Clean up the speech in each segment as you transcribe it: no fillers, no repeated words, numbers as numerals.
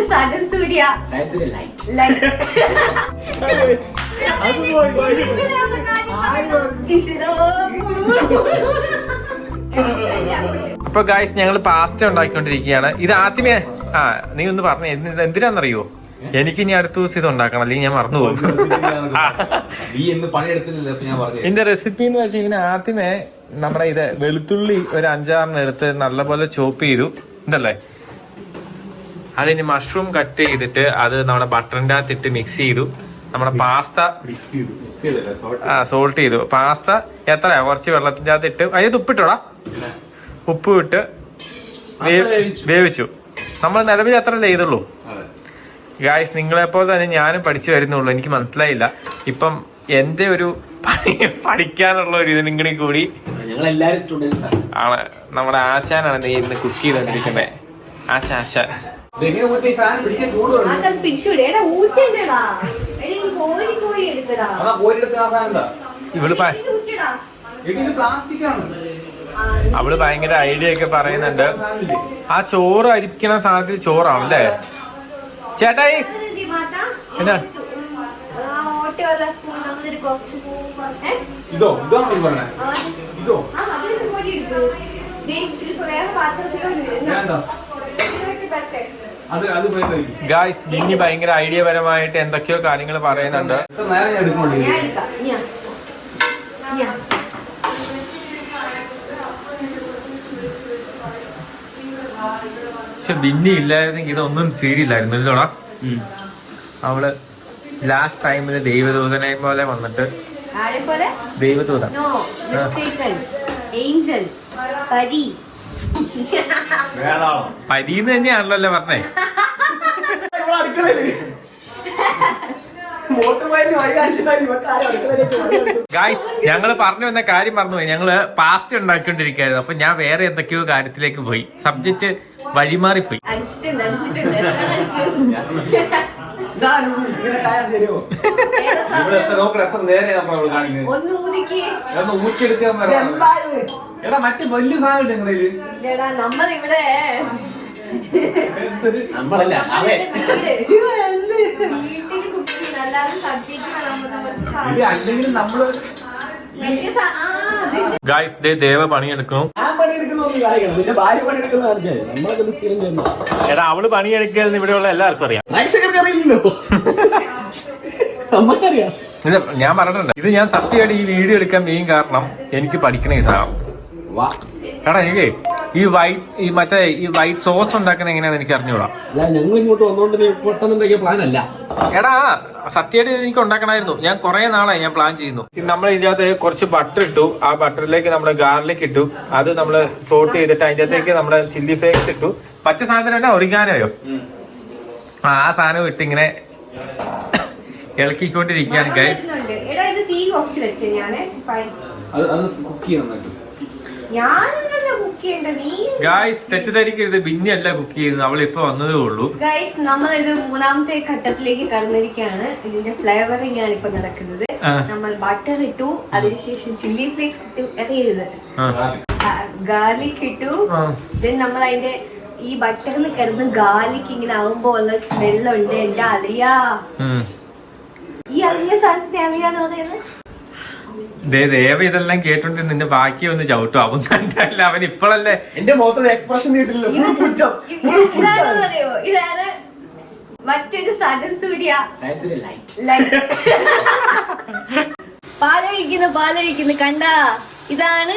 മറ്റൊരു സാജൻ സൂര്യ അപ്പൊ ഗായ്സ് ഞങ്ങൾ പാസ്ത ഉണ്ടാക്കിക്കൊണ്ടിരിക്കുകയാണ്. ഇത് ആദ്യമേ നീ ഒന്ന് പറഞ്ഞു എന്തിനാന്നറിയോ? എനിക്ക് ഇനി അടുത്ത ദിവസം ഇത് ഉണ്ടാക്കണം, അല്ലെങ്കിൽ ഞാൻ മറന്നുപോകും. ഇതിന്റെ റെസിപ്പി എന്ന് വെച്ചാൽ ഇവന് ആദ്യമേ നമ്മുടെ ഇത് വെളുത്തുള്ളി ഒരു 5-6 എടുത്ത് നല്ലപോലെ ചോപ്പ് ചെയ്തു ഇതല്ലേ. അതിന് മഷ്റൂം കട്ട് ചെയ്തിട്ട് അത് നമ്മുടെ ബട്ടറിന്റെ അകത്തിട്ട് മിക്സ് ചെയ്തു. നമ്മുടെ പാസ്ത സോൾട്ട് ചെയ്തു. പാസ്ത എത്രയാ കുറച്ച് വെള്ളത്തിന്റെ അകത്ത് ഇട്ട് അതിന് ഉപ്പിട്ടോടാ, ഉപ്പ് ഇട്ട് വേവിച്ചു. നമ്മൾ നിലവിൽ അത്രല്ലേ ചെയ്തുള്ളൂ ഗായ്സ്. നിങ്ങളെപ്പോലെ തന്നെ ഞാനും പഠിച്ചു വരുന്നുള്ളൂ. എനിക്ക് മനസ്സിലായില്ല. ഇപ്പം എന്റെ ഒരു പഠിക്കാനുള്ള ഒരു ഇതിനും കൂടി ആണ് നമ്മുടെ ആശാനാണ് ഇന്ന് കുക്ക് ചെയ്തോണ്ടിരിക്കുന്നത്. ആശാൻ അവള് ഭയങ്കര ഐഡിയ ഒക്കെ പറയുന്നുണ്ട്. ആ ചോറ് അരിക്കണ സാധനത്തിൽ ചോറാണല്ലേ ചേട്ടായി? എന്നാ ഗായ്സ് ബിന്നി ഭയങ്കര ഐഡിയ പരമായിട്ട് എന്തൊക്കെയോ കാര്യങ്ങൾ പറയുന്നുണ്ട്. പക്ഷെ ബിന്നി ഇല്ലായിരുന്നെങ്കിൽ ഇതൊന്നും ശരിയില്ലായിരുന്നു ഇല്ലോടാ. അവള് ലാസ്റ്റ് ടൈമില് ദൈവദൂതനെ പോലെ വന്നിട്ട് ദൈവദൂതൻ പരീന്ന് തന്നെയാണല്ലോ പറഞ്ഞേ. ഗായ്സ് ഞങ്ങള് പറഞ്ഞു വന്ന കാര്യം മറന്നുപോയി. ഞങ്ങള് പാസ്ത ഉണ്ടാക്കിക്കൊണ്ടിരിക്കുകയായിരുന്നു. അപ്പൊ ഞാൻ വേറെ എന്തൊക്കെയോ കാര്യത്തിലേക്ക് പോയി. സബ്ജക്റ്റ് വഴിമാറിപ്പോയി. എടാ മറ്റേ വലിയ സാധനം നമ്മളിവിടെ ഗായ്സ് ദേവ പണിയെടുക്കണം. എടാ അവള് പണിയെടുക്കലെന്ന് ഇവിടെയുള്ള എല്ലാവർക്കും അറിയാം. ഇത് ഞാൻ പറഞ്ഞിട്ടുണ്ട്. ഇത് ഞാൻ സത്യമായിട്ട് ഈ വീഡിയോ എടുക്കാൻ മെയിൻ കാരണം എനിക്ക് പഠിക്കണ ഈ സാധനം. എടാ എനിക്ക് ഈ വൈറ്റ് സോസ് ഉണ്ടാക്കുന്ന എങ്ങനെയാന്ന് എനിക്ക് അറിഞ്ഞൂടാ. ഞങ്ങൾ ഇങ്ങോട്ട് വന്നോണ്ട് പ്ലാൻ അല്ല. എടാ സത്യമായിട്ട് എനിക്ക് ഉണ്ടാക്കണമായിരുന്നു. ഞാൻ കുറെ നാളായി ഞാൻ പ്ലാൻ ചെയ്യുന്നു. നമ്മൾ ഇതിനകത്ത് കുറച്ച് ബട്ടർ ഇട്ടു. ആ ബട്ടറിലേക്ക് നമ്മുടെ ഗാർലിക് ഇട്ടു. അത് നമ്മള് സോട്ട് ചെയ്തിട്ട് അതിന്റെ അകത്തേക്ക് നമ്മുടെ ചില്ലി ഫ്ലേക്സ് ഇട്ടു. പച്ച സാധനം ഒറിഗാനോയോ ആ സാധനം ഇട്ട് ഇങ്ങനെ ഇളക്കിക്കൊണ്ടിരിക്കുകയാണ് ഗൈസ്. ഗൈസ് തെറ്റിദ്ധരിക്കരുത്, ബിന്നി അല്ല കുക്ക് ചെയ്യുന്നത്, അവൾ ഇപ്പൊ വന്നതേ ഉള്ളൂ. ഗൈസ് നമ്മൾ ഇത് 3ാമത്തെ ഘട്ടത്തിലേക്ക് കടന്നിരിക്കുകയാണ്. ഇതിന്റെ ഫ്ലേവറിംഗ് ആണ് ഇപ്പൊ നടക്കുന്നത്. നമ്മൾ ബട്ടർ ഇട്ടു, അതിനുശേഷം ചില്ലി ഫ്ലേക്സ് ഇട്ടു, ഇറങ്ങിയത് ഗാർലിക് ഇട്ടു. ദെൻ നമ്മൾ അതിന്റെ ഈ ബട്ടറിൽ കിടന്ന് ഗാർലിക് ഇങ്ങനെ ആവുമ്പോ ഉള്ള സ്മെല്ലുണ്ട്. എന്റെ അലിയാ, ഈ അറിഞ്ഞ സാധനത്തിന് അലിയാന്ന് പറയുന്നത്. ദേവ ഇതെല്ലാം കേട്ടോണ്ട് നിന്റെ ബാക്കി ഒന്ന് ചവിട്ടും. അവൻ കണ്ടല്ല, അവൻ ഇപ്പോഴല്ലേ എന്റെ മുഖത്ത് എക്സ്പ്രഷൻ ഇതാണ് മറ്റൊരു സാജൻ സൂര്യ. പാലൊഴിക്കുന്നു കണ്ട. ഇതാണ്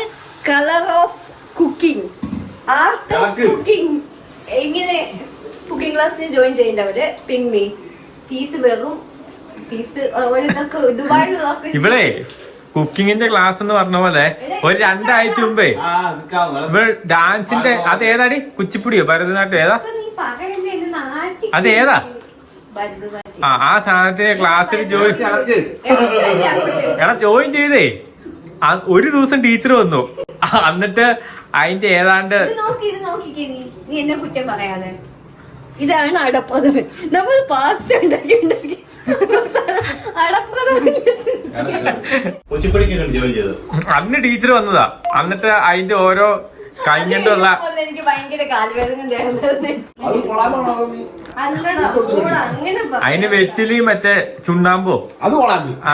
colour of cooking, art of cooking. എങ്ങനെ കുക്കിംഗ് ക്ലാസ്സിന് ജോയിൻ ചെയ്യേണ്ടവര് പിൻമി ഫീസ് വെറും ഫീസ് ദുബായിലുള്ള ഇവിടെ കുക്കിങ്ങിന്റെ ക്ലാസ് എന്ന് പറഞ്ഞ പോലെ ഒരു 2 ആഴ്ച മുമ്പേ ഡാൻസിന്റെ അത് ഏതാടി? കുച്ചിപ്പുടിയോ ഭരതനാട്യം ഏതാ? അത് ഏതാ? ആ സാധനത്തിന്റെ ക്ലാസ്സിൽ ജോയിൻ ചെയ്തേ. ഒരു ദിവസം ടീച്ചർ വന്നു. എന്നിട്ട് അതിന്റെ ഏതാണ്ട് നീ എന്നെ കുറ്റം പറയാതെ. ഇതാണ് അടപ്പതവൻ. നമ്മൾ പാസ്റ്റ് ഉണ്ടാക്കി അന്ന് ടീച്ചർ വന്നതാ. എന്നിട്ട് അതിന്റെ ഓരോ കഴിഞ്ഞിട്ടുള്ള എനിക്ക് ഭയങ്കര കാൽവേദന അത് കൊളാബാണോ നീ? അല്ലടാ ഓടാ, അങ്ങനെ പറ. അതിന് വെറ്റിലി മറ്റേ ചുണ്ണാമ്പോ അത് കൊളാബ്. ആ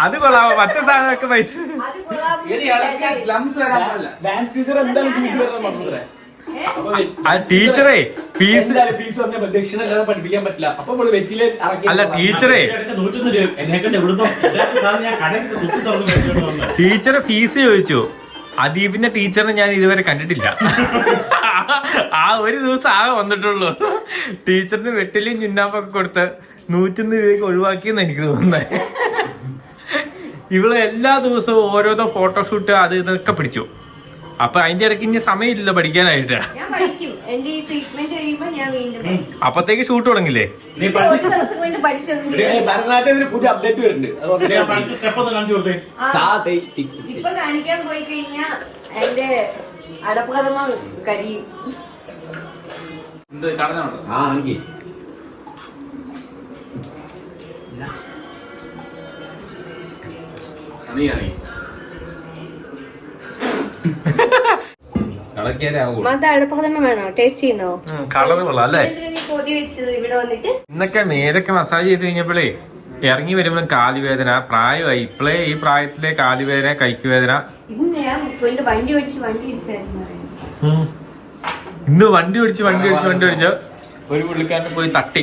അത് കൊള്ളാമോ മറ്റേ സാധനമൊക്കെ പൈസ അത് കൊള്ളാം. ഡാൻസ് ടീച്ചർ എന്തായാലും ഫീസ് വരണം പറഞ്ഞേ. അപ്പൊ ആ ടീച്ചറേ ഫീസ് എന്തായാലും ഫീസ് വന്ന ദക്ഷിണ അല്ലാതെ പഠിപ്പിക്കാൻ പറ്റില്ല. അപ്പൊ നമ്മള് വെറ്റിലെ അല്ല ടീച്ചറേ ടീച്ചറെ ഫീസ് ചോദിച്ചു. അദീപിന്റെ ടീച്ചറിനെ ഞാൻ ഇതുവരെ കണ്ടിട്ടില്ല. ആ ഒരു ദിവസം ആകെ വന്നിട്ടുള്ളൂ. ടീച്ചറിന് വെട്ടിലും ചുണ്ണാമ്പൊക്കെ കൊടുത്ത് 101 രൂപയ്ക്ക് ഒഴിവാക്കിയെന്ന് എനിക്ക് തോന്നുന്നത്. ഇവള് എല്ലാ ദിവസവും ഓരോരോ ഫോട്ടോഷൂട്ട് അത് ഇതൊക്കെ പിടിച്ചു. അപ്പൊ അതിന്റെ ഇടയ്ക്ക് ഇനി സമയമില്ലല്ലോ പഠിക്കാനായിട്ട്. ഞാൻ പഠിക്കും. എന്റെ ഈ ട്രീറ്റ്മെന്റ് കഴിയുമ്പോ ഞാൻ വീണ്ടും പഠിക്കും. അപ്പത്തേക്ക് ഷൂട്ട് തുടങ്ങില്ലേ? ഇത് ഒരു ദിവസം കൊണ്ട് പഠിച്ചൊന്നും ഭരതനാട്യത്തിന് പുതിയ അപ്ഡേറ്റ് വരുന്നുണ്ട്. ഇപ്പൊ കാണിക്കാൻ പോയി കഴിഞ്ഞാ എന്റെ അടപ്രഥമ കരിയും. ആ ആണെങ്കിൽ മത അടപ്രഥമ വേണോ? ടേസ്റ്റ് ചെയ്യുന്നോ? കളർ കൊള്ളാം അല്ലേ? എന്തിനാ നീ പൊതി വെച്ചത് ഇവിടെ വന്നിട്ട്? ഇന്നൊക്കെ നേരൊക്കെ മസാജ് ചെയ്ത് കഴിഞ്ഞപ്പോഴേ ഇറങ്ങി വരുമ്പോഴും കാലുവേദന. പ്രായമായി ഇപ്പോഴേ ഈ പ്രായത്തിലെ കാലുവേദന കൈക്കുവേദന. ഇന്ന് ഞാൻ എന്റെ വണ്ടി ഇടിച്ചായിരുന്നു. ഇന്ന് വണ്ടി ഓടിച്ച് ഒരു പുള്ളിക്കാരനെ പോയി തട്ടി.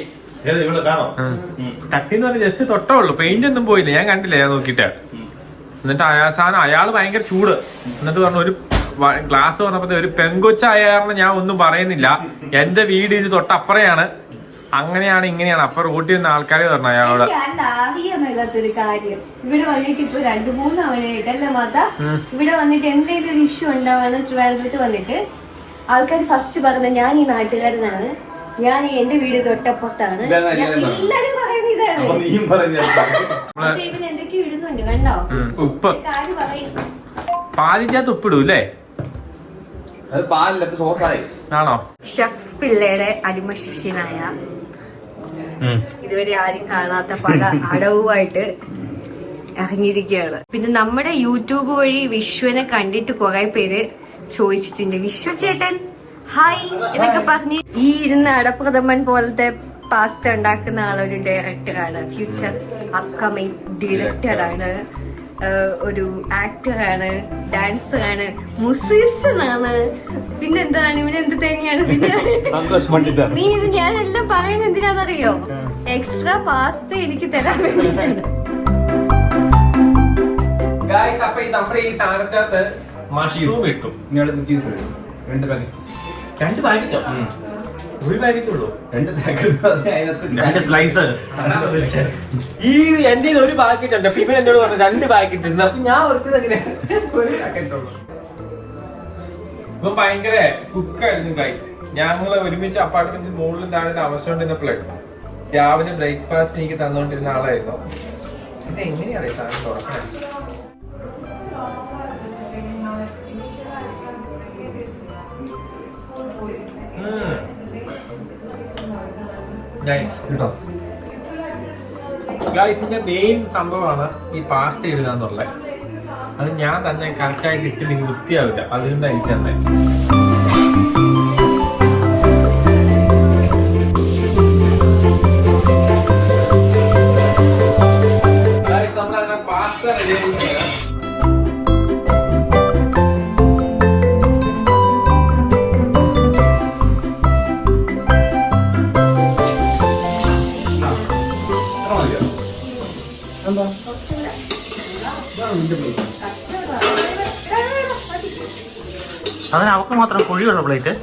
തട്ടിന്ന് പറഞ്ഞ ജസ്റ്റ് തൊട്ടേ ഉള്ളു. പെയിന്റ് ഒന്നും പോയില്ല, ഞാൻ കണ്ടില്ല. ഞാൻ നോക്കിട്ട് എന്നിട്ട് അയാള് ഭയങ്കര ചൂട്. എന്നിട്ട് പറഞ്ഞു ഒരു ഗ്ലാസ് പറഞ്ഞപ്പോ ഒരു പെങ്കൊച്ചായാരണം ഞാൻ ഒന്നും പറയുന്നില്ല. എന്റെ വീട് ഇത് തൊട്ടപ്പുറയാണ്, അങ്ങനെയാണ് ഇങ്ങനെയാണ്. അപ്പൊ റോട്ടിൽ നിന്ന് ആൾക്കാരെ പറഞ്ഞു അയാളോട്. അല്ല അറിയാമല്ലാത്തൊരു കാര്യം, ഇവിടെ വന്നിട്ട് ഇപ്പൊ 2-3 തവണയായിട്ടല്ലേ മാത ഇവിടെ വന്നിട്ട് എന്തെങ്കിലും ഒരു ഇഷ്യൂ ഉണ്ടാവാണ്. ട്രിവാൻഡ്രത്ത് വന്നിട്ട് ആൾക്കാർ ഫസ്റ്റ് പറഞ്ഞ ഞാൻ ഈ നാട്ടുകാരനാണ്, ഞാൻ എന്റെ വീട് തൊട്ടപ്പുറത്താണ്. എല്ലാരും പറയുന്ന ഇതാണ്. ഇവൻ എന്തൊക്കെയോ ഇടുന്നുണ്ട് കണ്ടോ? ഉപ്പ് കാര്യം പറയും. പാലിന്റെ ഉപ്പിടൂ അല്ലേ? അത് പാലില്ല, സോസായി ആണോ? ഷെഫ് പിള്ളയുടെ അടിമ ശിഷ്യനായ ഇതുവരെ ആരും കാണാത്ത പല അടവുമായിട്ട് ഇറങ്ങിയിരിക്കുകയാണ്. പിന്നെ നമ്മുടെ യൂട്യൂബ് വഴി വിശ്വനെ കണ്ടിട്ട് കുറെ പേര് ചോദിച്ചിട്ടുണ്ട്, വിശ്വചേട്ടൻ ഹായ് എന്നൊക്കെ പറഞ്ഞ്. ഈ ഇരുന്ന അടപ്രഥമൻ പോലത്തെ പാസ്ത ഉണ്ടാക്കുന്ന ആളൊരു ഡയറക്ടറാണ്, ഫ്യൂച്ചർ അപ്കമിങ് ഡയറക്ടറാണ്, ഒരു ആക്ടറാണ്, ഡാൻസറാണ്, മ്യൂസിഷ്യനാണ്. പിന്നെന്താണ് ഇവനെന്ത് തേങ്ങയാണ്? പിന്നെ നീ ഇത് ഞാനെല്ലാം പറയുന്നത് എന്തിനാണെന്നറിയോ? എക്സ്ട്രാ പാസ്ത എനിക്ക് തരാൻ വേണ്ടിയിട്ടാണ്. അപ്പൊ നമ്മുടെ ഈ സാധനത്തിനകത്ത് മഷ്റൂം ഇട്ടു. രണ്ട് പാക്കറ്റോ? ഒരു പാക്കറ്റുള്ളൂ. 2 പാക്കറ്റ് സ്ലൈസ്. ഈ എന്റെ ഒരു പാക്കറ്റ് ഉണ്ട്. ഫിമ എന്നോട് പറഞ്ഞു 2 പാക്കറ്റ് ഇരുന്നു. അപ്പൊ ഞാൻ ഓർത്തത് അങ്ങനെ ഒരു പാക്കറ്റ് ഉള്ളു. ഇപ്പൊ ഭയങ്കര കുക്കായിരുന്നു ഗൈസ്. ഞങ്ങള് ഒരുമിച്ച് അപ്പാർട്ട്മെന്റിൽ മുകളിലും താഴെ താമസിച്ചോണ്ടിരുന്നപ്പോഴേ രാവിലെ ബ്രേക്ക്ഫാസ്റ്റ് എനിക്ക് തന്നോണ്ടിരുന്ന ആളായിരുന്നു. ഇത് എങ്ങനെയാണ് ഈ സാധനം തുറക്കണേ? ഗൈസിന്റെ മെയിൻ സംഭവമാണ് ഈ പാസ്ത ഇടുക എന്നുള്ളത്. അത് ഞാൻ തന്നെ കറക്റ്റായിട്ട് ഇട്ടില്ലെങ്കിൽ വൃത്തിയാവില്ല. അതുകൊണ്ടായിരിക്കും തന്നെ നമ്മളങ്ങനെ പാസ്ത റെഡിയാക്കി. അതിന് അവക്ക് മാത്രം കുഴിയുള്ള പ്ലേറ്റ്.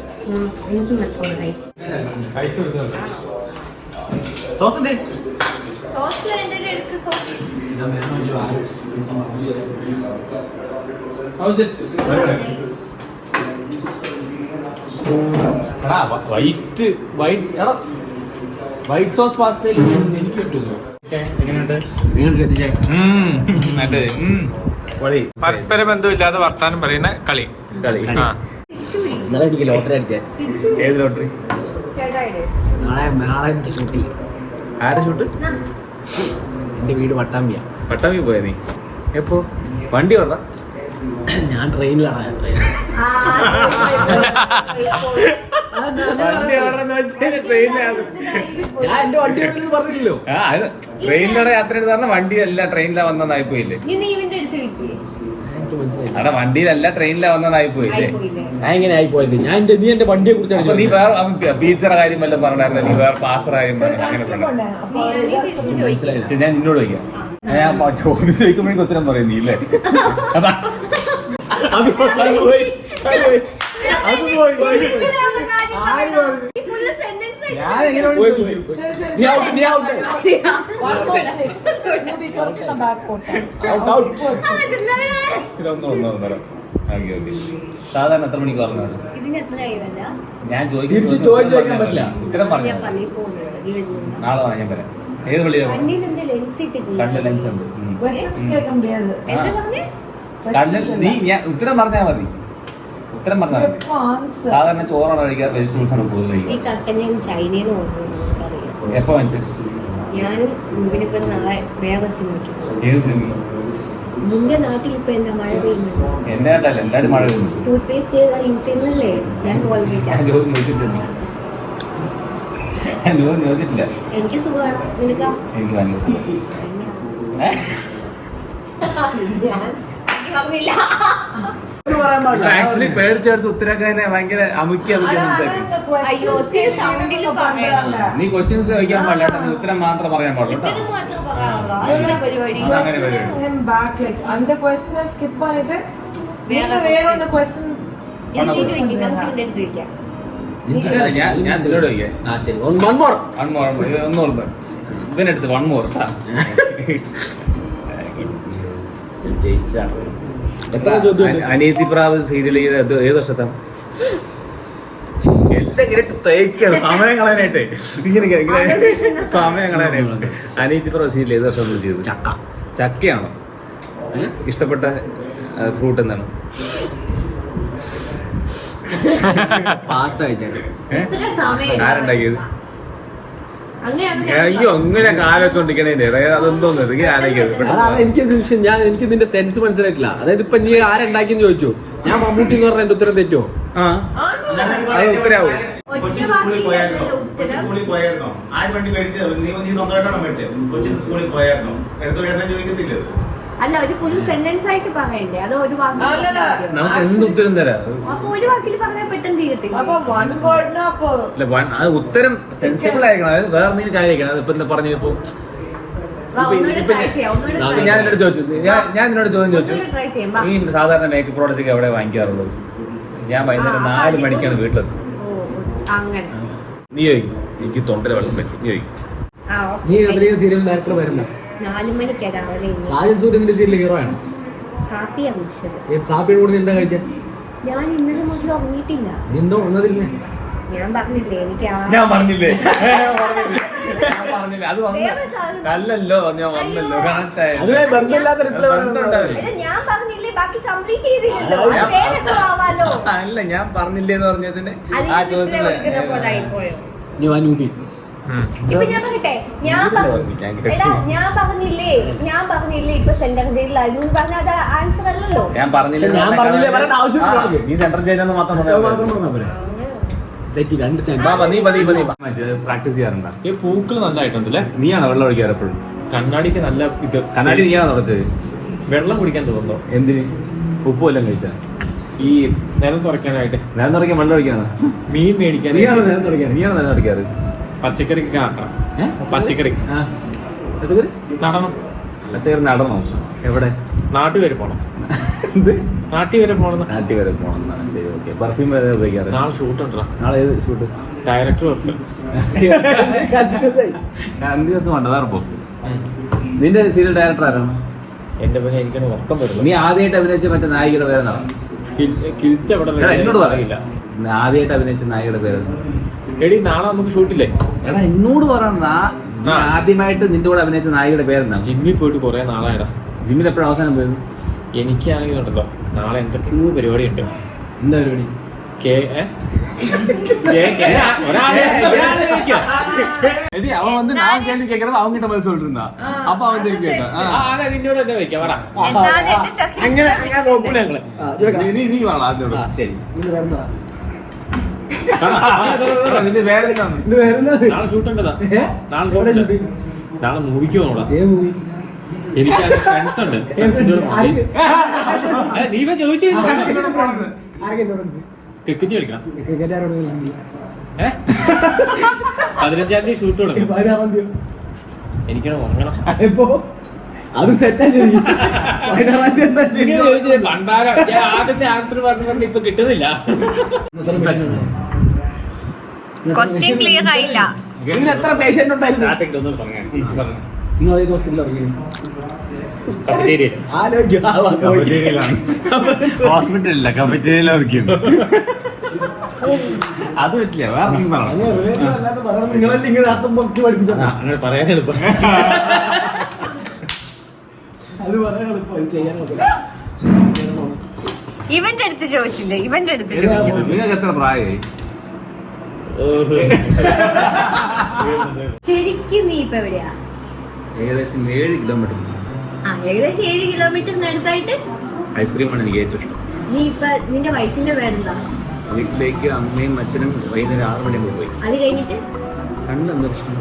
വൈറ്റ് സോസ് പാസ്തയിൽ എനിക്ക് കിട്ടുന്നു. പരസ്പര ബന്ധമില്ലാതെ വർത്താനം പറയുന്ന കളി. ഇന്നലെ എനിക്ക് ലോട്ടറി അടിച്ചേ. ഏത് ലോട്ടറി? നാളെ ഷൂട്ടില്ല. ആരുടെ ഷൂട്ട്? എന്റെ വീട് പട്ടാമ്പിയ. പട്ടാമ്പി പോയ നീ എപ്പോ? വണ്ടി വന്ന ഞാൻ ട്രെയിനിലാണ് യാത്ര ആ, വണ്ടി എവിടെന്ന് വെച്ചാൽ ട്രെയിനിലാണ്. ഞാൻ എന്റെ വണ്ടി എവിടെയെന്ന് പറഞ്ഞില്ലല്ലോ. ട്രെയിനിലൂടെ യാത്ര ചെയ്ത് പറഞ്ഞാൽ വണ്ടിയല്ല ട്രെയിനിലാ വന്നതായി പോയില്ലേ? നീ നീവിന്റെ അടുത്ത് വെക്കേ എനിക്ക് മനസ്സിലായി. അവിടെ വണ്ടിയിലല്ല ട്രെയിനിലാ വന്നതായി പോയില്ലേ? ആയിപ്പോയില്ലേ? ഞാൻ എങ്ങനെ ആയിപ്പോയത്? നീ എന്റെ വണ്ടിയെ കുറിച്ചാണ് അപ്പൊ നീ വേറെ ബീച്ചറെ കാര്യം വല്ലതും പറഞ്ഞായിരുന്നു, നീ വേറെ പാസറ കാര്യം പറഞ്ഞു, അങ്ങനെ പറഞ്ഞു. നീ തിരിച്ച് ചോദിക്കും. പക്ഷെ ഞാൻ നിന്നോട് ചോദിക്കാം, ഞാൻ ചോദ്യം ചോദിക്കുമ്പോഴേക്കും ഉത്തരം പറയും നീ ഇല്ലേ? അതാ ഈ full sentence ആയിട്ട് ഞാൻ എങ്ങനെ നീ ഔട്ട്, നീ ഔട്ട്. സാധാരണ എത്ര മണിക്ക് പറഞ്ഞത്? ഇതിന് എത്ര ആയതല്ല? ഞാൻ തിരിച്ച് ചോദിക്കാൻ പറ്റില്ല. ഉത്തരം പറഞ്ഞു. ഞാൻ പള്ളിയിൽ പോകുന്നുണ്ട്. നീ വരുന്നുണ്ടോ? നാളെ വാ, ഞാൻ വരാം. ഏത് പള്ളിയാണ്? കണ്ണിൽ എന്റെ ലെൻസ് ഇട്ടിട്ടില്ല. കണ്ണിൽ ലെൻസ് ഉണ്ട്. എന്താ പറഞ്ഞേ? കണ്ണിൽ നീ ഞാൻ ഉത്തരം പറഞ്ഞാൽ മതി. ഉത്തരം പറഞ്ഞാൽ മതി. സാധാരണ ചോറാണ് കഴിക്കാറ്, വെജിറ്റബിൾസ് ആണ് കൂടുതൽ ഈ കഴിക്കുക. കക്കനെ ചൈനയിൽ നിന്ന് കൊണ്ടുവന്നു. എപ്പോ വാങ്ങിച്ചത്? ഞാനും മുമ്പിനിപ്പോ നാളെ വേറെ സിനിമയ്ക്ക് പോകും. ഏത് സിനിമ? നിന്റെ നാട്ടിൽ ഇപ്പൊ എന്താ മഴ പെയ്യുന്നുണ്ടോ? എന്റെ നാട്ടല്ല, എല്ലാവരും മഴ പെയ്യുന്നു. ടൂത്ത് പേസ്റ്റ് യൂസ് ചെയ്യുന്നല്ലേ? ഞാൻ ഞാൻ കോൾഗേറ്റ്. ചോദ്യം ചോദിച്ചിട്ടില്ല. ഞാൻ ചോദ്യം ചോദിച്ചിട്ടില്ല. എനിക്ക് സുഖമാണ്. നിനക്കാ? എനിക്ക് ഭയങ്കര സുഖം. ഞാൻ പറഞ്ഞില്ല. ആക്ച്വലി പേടിച്ചേർത്ത് ഉത്തരക്കാരനെ ഭയങ്കര അമുക്കി സംസാരിക്കും. അയ്യോ സൗണ്ടിൽ പറയണം. നീ ക്വസ്റ്റ്യൻസ് ചോദിക്കാൻ പാടില്ല, നീ ഉത്തരം മാത്രം പറയാൻ പാടില്ല. ഉത്തരം മാത്രം പറയാമോ? അതെന്താ പരിപാടി? അങ്ങനെ പരിപാടി. அந்த क्वेश्चन ஸ்கிப் பண்ணிட்டு நீங்க வேற ஒரு क्वेश्चन ഇത് നീ ചോദിക്കും, നമുക്ക് ഇതിന്റെ അടുത്ത് ചോദിക്കാം. ഞാൻ ചിലരോട് ചോദിക്കാം. ആ ശരി, വൺ മോർ. ഒന്നോർത്ത് ഇവനെടുത്ത് വൺ മോർ. ജയിച്ചാണ്. എത്ര ചോദ്യം? അനിയത്തി പ്രാവ് സീരിയൽ ചെയ്ത് ഏത് വർഷത്താണ്? എല്ലാം ഇങ്ങനെ തേക്കാണ് സമയം കളയാനായിട്ട്, ഇങ്ങനെ സമയം കളയാനായിട്ട്. അനിയത്തി പ്രാവ് സീരിയൽ ഏത് വർഷം ചെയ്തത്? ചക്ക. ചക്കയാണോ ഇഷ്ടപ്പെട്ട ഫ്രൂട്ട്? എന്താണ്? പാസ്ത കഴിച്ചാണ്. എത്ര സമയം? ആരുണ്ടാക്കിയത്? അങ്ങനെയാണ് അയ്യോ ഇങ്ങനെ ആലോചിച്ചോണ്ടിരിക്കണേ, അതെന്തോന്ന് ഇങ്ങനെ ആലോചിക്കരുത്. അതാണ് എനിക്ക് വിഷയം. എനിക്ക് നിന്റെ സെൻസ് മനസ്സിലായിട്ടില്ല. അതായത് ഇപ്പൊ നീ ആരുണ്ടാക്കിയെന്ന് ചോദിച്ചു, ഞാൻ മമ്മൂട്ടി എന്ന് പറഞ്ഞ എന്റെ ഉത്തരം തെറ്റോ? ആ അത് ഉത്തരാവും. ഒറ്റ വാക്കിലല്ലോ ഉത്തരം. സ്കൂളിൽ പോയായിരുന്നോ? ആര് വണ്ടി മേടിച്ചത്? നീ സ്വന്തമായിട്ടാണോ മേടിച്ചത്? കൊച്ചിന് സ്കൂളിൽ പോയായിരുന്നോ? എടുത്തു എഴുതാൻ ചോദിക്കത്തില്ലേ? അല്ല, ഒരു ഫുൾ സെന്റൻസ് ആയിട്ട് പറയണ്ടേ? അതോ ഒരു വാക്കിൽ? നമുക്ക് എന്ത് ഉത്തരം തരാം? അപ്പൊ ഒരു വാക്കിൽ പറഞ്ഞാൽ പെട്ടെന്ന് തീരത്തില്ല. அப்ப one word னா அப்போ അല്ല അത് ഉത്തരം സെൻസിബിൾ ആയിരിക്കണം. അതായത് വേറെ എന്തെങ്കിലും കാര്യമായിരിക്കണം. അത് ഇപ്പൊ എന്താ പറഞ്ഞപ്പോ ഒന്നുകൂടെ ട്രൈ ചെയ്യാം. ഒന്നുകൂടെ ഞാൻ എന്നോട് ചോദിച്ചു, ഞാൻ നിന്നോട് ചോദ്യം ചോദിച്ചു, ട്രൈ ചെയ്യാം. വാ. നീ സാധാരണ മേക്കപ്പ് പ്രോഡക്റ്റ് ഒക്കെ എവിടെ വാങ്ങിക്കാറുള്ളത്? ഞാൻ വൈകുന്നേരം 4 മണിക്കാണ് വീട്ടിലെത്തുന്നത്. ഓ, അങ്ങനെ. നീ ചോദിക്കും, എനിക്ക് തൊണ്ടയിൽ വെള്ളം പറ്റി. നീ ചോദിക്കും. ആ, നീ ഓക്കേ. എവിടെയും സീരിയൽ ഡയറക്ടർ വരുന്ന 4 മണിക്കാ രാവിലെ ഇന്ന് സാജൻ സൂര്യന്റെ സീരിയൽ ഹീറോ ആണ്. കാപ്പിയാ കുടിച്ചത്. കാപ്പിയുടെ കൂടെ എന്താ കഴിച്ചത്? ഞാൻ ഇന്നലെ മുതൽ ഉറങ്ങിയിട്ടില്ല. എന്തോ ഒന്നതില്ലേ? ഞാൻ പറഞ്ഞില്ലേ എനിക്ക് ഞാൻ പറഞ്ഞില്ലേ? ഞാൻ പറഞ്ഞില്ലേ? അത് വേറെ സാധനം. അല്ലല്ലോ, ഞാൻ വന്നല്ലോ. അതുമായി ബന്ധമില്ലാത്ത റിപ്ലൈ എടാ, ഞാൻ പറഞ്ഞില്ലേ ബാക്കി കംപ്ലീറ്റ് ചെയ്തില്ലല്ലോ. അത് വേറെ എന്തോ ആവാലോ. അല്ല, ഞാൻ പറഞ്ഞില്ലേന്ന് പറഞ്ഞതിന് അതിന് ആ റിപ്ലൈ ചോദ്യത്തില് കൊടുക്കുന്ന പോലെ ആയിപ്പോയോ? നീ വാനൂപി. ഇപ്പൊ ഞാൻ പറയട്ടെ, എടാ ഞാൻ പറഞ്ഞില്ലേ ഇപ്പൊ സെന്റർ ജയിലിലായിരുന്നു പറഞ്ഞ അത് ആൻസർ അല്ലല്ലോ. ഞാൻ പറഞ്ഞില്ലേ പറയേണ്ട ആവശ്യമില്ല. നീ സെൻട്രൽ ജയിലെന്ന് മാത്രം പറഞ്ഞാൽ തെറ്റി രണ്ട് പ്രാക്ടീസ് ചെയ്യാറുണ്ടോ? ഈ പൂക്കൾ നല്ലതായിട്ടുണ്ടല്ലേ? നീയാണോ വെള്ളം ഒഴിക്കാറ് എപ്പോഴും? കണ്ണാടിക്ക് നല്ല ഇത്. കണ്ണാടി നീയാണോ തുടച്ചത്? വെള്ളം കുടിക്കാൻ തോന്നുന്നു. എന്തിന്? ഉപ്പ് വല്ലതും കഴിച്ചാ? ഈ നിലം തുറയ്ക്കാനായിട്ട്. നിലം തുറയ്ക്കാൻ വെള്ളം ഒഴിക്കാണ്. മീൻ മേടിക്കാൻ നീയാണോ നിലം തുറയ്ക്കാറ്? പച്ചക്കറിക്ക് പച്ചക്കറി നടണം. പച്ചക്കറി നടണോ? എവിടെ? നാട്ടിൽ വരെ പോണം. നാട്ടിൽ വരെ പോണം. ശരി, ഓക്കെ. പെർഫ്യൂം വരെ ഉപയോഗിക്കാറ്? നാളെ ഷൂട്ട് ഉണ്ടോ? നാളെ ഏത് ഷൂട്ട്? Director work. 2 ദിവസം വേണ്ട വേറെപ്പോ. നിന്റെ സീരിയൽ ഡയറക്ടർ ആരാണ്? എന്റെ പേര് എനിക്കാണ് ഉറക്കം വരുന്നത്. നീ ആദ്യമായിട്ട് അഭിനയിച്ച മറ്റേ നായികയുടെ പേരെന്താണ്? എന്നോട് പറയില്ല. ആദ്യമായിട്ട് അഭിനയിച്ച നായികയുടെ പേര്? എടി നാളെ നമുക്ക് ഷൂട്ടില്ലേ? എടാ എന്നോട് പറയണ. ആദ്യമായിട്ട് നിന്റെ കൂടെ അഭിനയിച്ച നായികയുടെ പേരെന്താ? ജിമ്മിൽ പോയിട്ട് കുറെ നാളായിടാ. ജിമ്മിൽ എപ്പോഴും അവസാനം പോയത്? എനിക്കാണെങ്കിൽ ഉണ്ടല്ലോ നാളെ എന്തൊക്കെയോ പരിപാടി ഉണ്ട്. എന്താ പരിപാടി? அவன் வந்து நான் கேள்வி கேட்கறது அவங்க கிட்ட பதில் சொல்லிட்டு இருந்தா அப்ப அவன் திருப்பி கேட்டான் നിന്നോട് തന്നെ വയ്ക്കാം പറ അങ്ങനെ നീ വേണം അതിനോട് ശരി നിന്റെ വേറെ നാളെ ഷൂട്ടുണ്ടതാ നാളെ മൂവിക്ക് പോകണോടാ എനിക്ക് ഫ്രണ്ട്സ് ഉണ്ട് നീ ഇപ്പൊ ചോദിച്ചു ക്രിക്കറ്റ് കളിക്കണം 15-ാം തീയതി ഷൂട്ട് തുടങ്ങും എനിക്കാണ് ഉറങ്ങണം അത് തെറ്റാ പണ്ടാരം ഞാൻ ആദ്യത്തെ ആൻസർ പറഞ്ഞ ഇപ്പൊ കിട്ടുന്നില്ല ക്വസ്റ്റ്യൻ ക്ലിയർ ആയില്ല. ഇന്ന് എത്ര പേഷ്യന്റ് ഉണ്ടായിരുന്നു സ്റ്റാർട്ടിംഗ് ഒന്നും പറയാൻ നിങ്ങൾ അതേ ഹോസ്പിറ്റലിൽ ഇറങ്ങി കഫറ്റേരിയ ഹോസ്പിറ്റലില്ല കഫറ്റേരിയയിൽ ഇറക്കും. അത് പറ്റില്ല, വേറെ നിങ്ങളെല്ലാം ഇങ്ങനെ അർത്ഥം പൊക്കി പഠിപ്പിച്ച അങ്ങനെ പറയാൻ എളുപ്പം അത് പറയാൻ എളുപ്പം ചെയ്യാൻ നോക്കില്ല. ഇവന്റെ അടുത്ത് ചോദിച്ചില്ലേ, ഇവന്റെ അടുത്ത് ചോദിക്കുന്നു. നിങ്ങൾക്ക് എത്ര പ്രായമായി? ശരിക്കും നീ ഇപ്പൊ എവിടെയാ? ഏകദേശം 7 കിലോമീറ്റർ. ഏകദേശം 7 കിലോമീറ്ററിന് അടുത്തായിട്ട്. ഐസ്ക്രീമാണ് എനിക്ക് ഏറ്റവും ഇഷ്ടം. നീ ഇപ്പൊ നിന്റെ വയസ്സിന്റെ പേരെന്താ? വീട്ടിലേക്ക് അമ്മയും അച്ഛനും വൈകുന്നേരം 6 മണിയാകുമ്പോൾ പോയി. അത് കഴിഞ്ഞിട്ട് കണ്ണെന്താ പ്രശ്നം?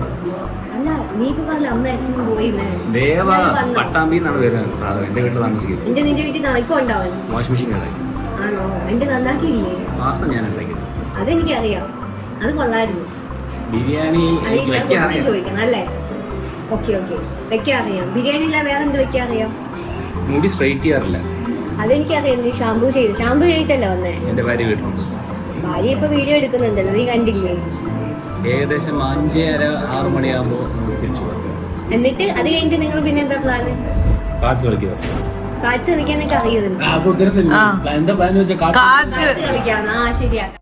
അല്ല, നീ ഇപ്പൊ പറഞ്ഞ അമ്മ അച്ഛനും പോയില്ലേ? ദേവ പട്ടാമ്പി എന്നാണ് പേര്. എന്റെ വീട്ടിൽ താമസിക്കുന്നത്. നിന്റെ വീട്ടിൽ നായ്പ ഉണ്ടാവും. വാഷിംഗ് മെഷീൻ ഉണ്ടാക്കി. ആണോ? എന്റെ നന്നാക്കിയില്ലേ? മാസം ഞാൻ ഉണ്ടാക്കിയത്. അതെനിക്കറിയാം, അത് കൊള്ളായിരുന്നു. ബിരിയാണി എനിക്ക് വെക്കാൻ അറിയാം. ചോദിക്കണം അല്ലേ? ഓക്കെ വെക്കാൻ അറിയാം. ബിരിയാണി ഇല്ല വേറെ എന്ത് വെക്കാൻ അറിയാം? മുടി സ്ട്രൈറ്റ് ചെയ്യാറില്ല. അതെനിക്കറിയാം. നീ ഷാമ്പൂ ചെയ്തിട്ടല്ലേ വന്നേ? എന്റെ ഭാര്യ വീട്ടിലുണ്ട്. ഭാര്യ ഇപ്പൊ വീഡിയോ എടുക്കുന്നുണ്ടല്ലോ, നീ കണ്ടില്ലേ? ഏകദേശം 5:30-6 മണിയാകുമ്പോൾ തിരിച്ചു പോകും. എന്നിട്ട് അത് കഴിഞ്ഞിട്ട് നിങ്ങൾ പിന്നെ എന്താ പ്ലാന്? കാർഡ്സ് കളിക്കുക. കാഴ്ച കളിക്കാനൊക്കെ അറിയുന്നുണ്ട്. എന്താ പ്ലാൻ വെച്ചാൽ കാഴ്ച കളിക്കാന്ന്. ശരിയാ.